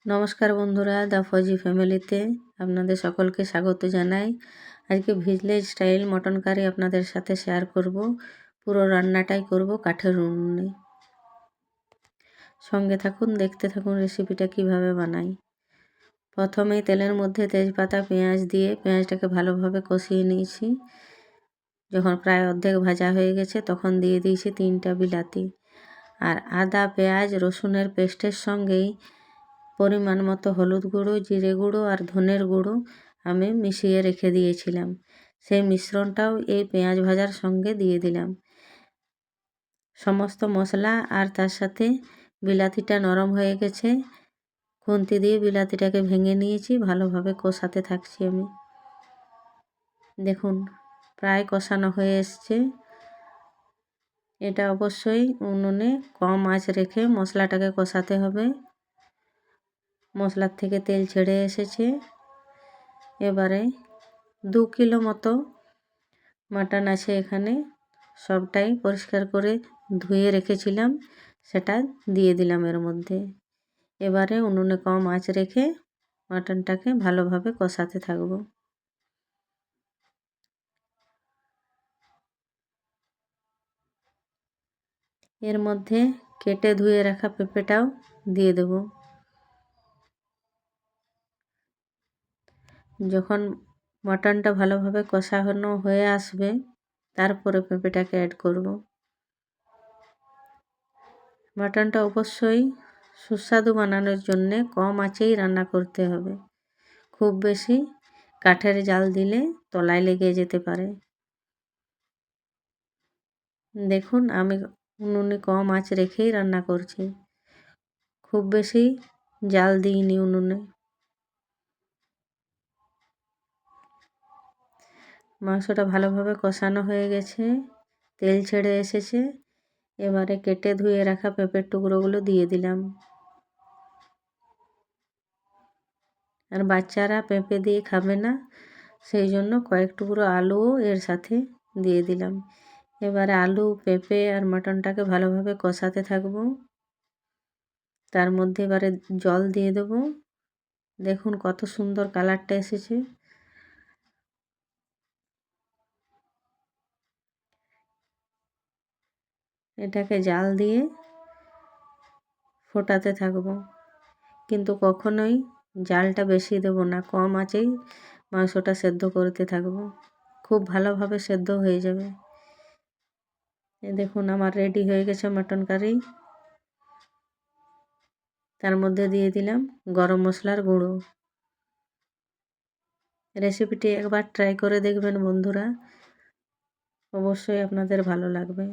নমস্কার বন্ধুরা, the fuzzy ফ্যামিলিতে আপনাদের সকলকে স্বাগত জানাই। আজকে ভিলেজ স্টাইল মটন কারি আপনাদের সাথে শেয়ার করব। পুরো রান্নাটাই করব কাঠের উনুনে। সঙ্গে থাকুন, দেখতে থাকুন রেসিপিটা কিভাবে বানাই। প্রথমেই তেলের মধ্যে তেজপাতা পেঁয়াজ দিয়ে পেঁয়াজটাকে ভালোভাবে কষিয়ে নিয়েছি। যখন প্রায় অর্ধেক ভাজা হয়ে গেছে তখন দিয়ে দিয়েছি 3টা বিলাতি। আর আদা পেঁয়াজ রসুনের পেস্টের সঙ্গেই পরিমাণ মতো হলুদ গুঁড়ো, জিরে গুঁড়ো আর ধনের গুঁড়ো আমি মিশিয়ে রেখে দিয়েছিলাম। সেই মিশ্রণটাও এই পেঁয়াজ ভাজার সঙ্গে দিয়ে দিলাম। সমস্ত মশলা আর তার সাথে বিলাতিটা নরম হয়ে গেছে। খুন্তি দিয়ে বিলাতিটাকে ভেঙে নিয়েছি, ভালোভাবে কষাতে থাকছি আমি। দেখুন প্রায় কষানো হয়ে এসছে। এটা অবশ্যই উনুনে কম আঁচ রেখে মশলাটাকে কষাতে হবে। মশলার থেকে তেল ছেড়ে এসেছে। এবারে 2 কিলো মতো মাটন আছে এখানে। সবটাই পরিষ্কার করে ধুয়ে রেখেছিলাম, সেটা দিয়ে দিলাম এর মধ্যে। এবারে উনুনে কম আঁচ রেখে মাটনটাকে ভালোভাবে কষাতে থাকবো। এর মধ্যে কেটে ধুয়ে রাখা পেঁপেটাও দিয়ে দেব। যখন মাটনটা ভালোভাবে কষানো হয়ে আসবে তারপরে পেঁপেটাকে অ্যাড করব। মাটনটা অবশ্যই সুস্বাদু বানানোর জন্যে কম আঁচেই রান্না করতে হবে। খুব বেশি কাঠের জাল দিলে তলায় লেগে যেতে পারে। দেখুন আমি উনুনে কম আঁচ রেখেই রান্না করছি, খুব বেশি জাল দিইনি উনুনে। মাংসটা ভালোভাবে কষানো হয়ে গেছে, তেল ছেড়ে এসেছে। এবারে কেটে ধুয়ে রাখা পেঁপের টুকরোগুলো দিয়ে দিলাম। আর বাচ্চারা পেঁপে দিয়ে খাবে না, সেই জন্য কয়েক টুকরো আলুও এর সাথে দিয়ে দিলাম। এবারে আলু, পেঁপে আর মাটনটাকে ভালোভাবে কষাতে থাকবো। তার মধ্যে এবারে জল দিয়ে দেবো। দেখুন কত সুন্দর কালারটা এসেছে। এটাকে জাল দিয়ে ফোটাতে থাকবো, কিন্তু কখনোই জালটা বেশি দেব না, কম আঁচেই মাংসটা সেদ্ধ করতে থাকবো। খুব ভালোভাবে সেদ্ধ হয়ে যাবে। দেখুন আমার রেডি হয়ে গেছে মাটন কারি। তার মধ্যে দিয়ে দিলাম গরম মশলার গুঁড়ো। রেসিপিটি একবার ট্রাই করে দেখবেন বন্ধুরা, অবশ্যই আপনাদের ভালো লাগবে।